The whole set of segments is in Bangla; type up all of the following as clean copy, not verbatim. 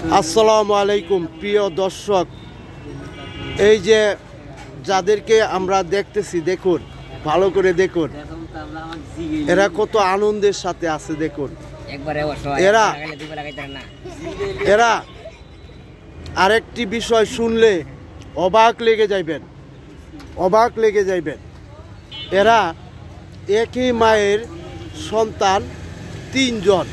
আসসালামু আলাইকুম প্রিয় দর্শক, এই যে যাদেরকে আমরা দেখতেছি দেখুন, ভালো করে দেখুন, এরা কত আনন্দের সাথে আছে দেখুন। এরা আরেকটি বিষয় শুনলে অবাক লেগে যাইবেন, অবাক লেগে যাইবেন। এরা একই মায়ের সন্তান তিনজন।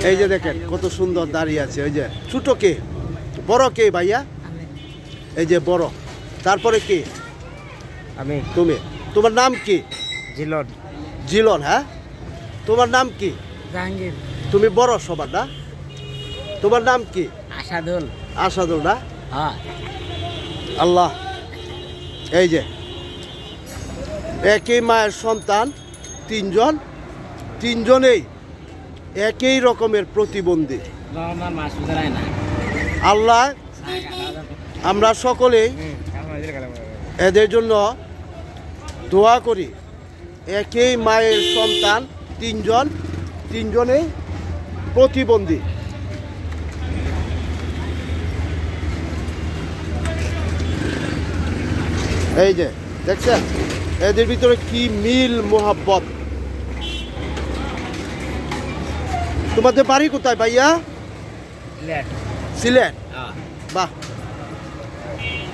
এই যে দেখেন কত সুন্দর দাঁড়িয়ে আছে। ওই যে ছোট কে, বড় কে ভাইয়া? এই যে বড়, তারপরে কে? আমি। তুমি, তোমার নাম কি? জিলন। জিলন, হ্যাঁ। তোমার নাম কি? জাহাঙ্গীর। তুমি বড় সবার না? তোমার নাম কি? আসাদুল। আসাদুল না? হ্যাঁ। আল্লাহ, এই যে একই মায়ের সন্তান তিনজন, তিনজনেই একই রকমের প্রতিবন্ধী। আল্লাহ, আমরা সকলেই এদের জন্য দোয়া করি। একই মায়ের সন্তান তিনজন, তিনজনেই প্রতিবন্ধী। এই যে দেখছেন এদের ভিতরে কি মিল মোহাব্বত। তোমাদের বাড়ি কোথায় ভাইয়া? সিলেট। বাহ,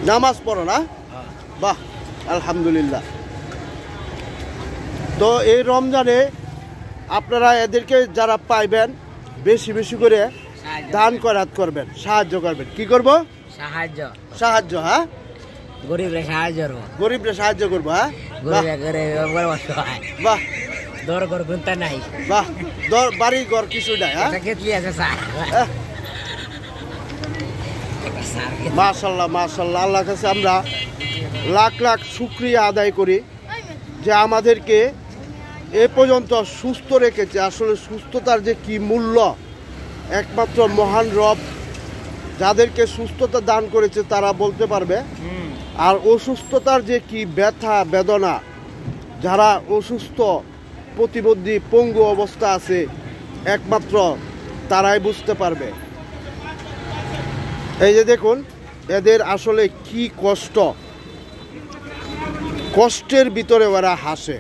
নামাজ পড়ো না? বাহ, আলহামদুলিল্লাহ। তো এই রমজানে আপনারা এদেরকে যারা পাইবেন বেশি বেশি করে দান করাত করবেন, সাহায্য করবেন। কি করব? সাহায্য। সাহায্য, হ্যাঁ। গরিবরে সাহায্য করব। গরিবরে সাহায্য করবো, হ্যাঁ। বাহ, দর ঘর গুনতা নাই। বাহ, বাড়ি ঘর কিছু নাই, হ্যাঁ। মাশাল্লাহ মাশাল্লাহ। আল্লাহর কাছে আমরা লাখ লাখ শুকরিয়া আদায় করি যে আমাদেরকে এ পর্যন্ত সুস্থ রেখেছে। আসলে সুস্থতার যে কি মূল্য একমাত্র মহান রব যাদেরকে সুস্থতা দান করেছে তারা বলতে পারবে। আর অসুস্থতার যে কি ব্যথা বেদনা, যারা অসুস্থ, প্রতিবন্ধী, পঙ্গু অবস্থা আছে, একমাত্র তারাই বুঝতে পারবে। এই যে দেখুন এদের আসলে কি কষ্ট, কষ্টের ভিতরে ওরা হাসে।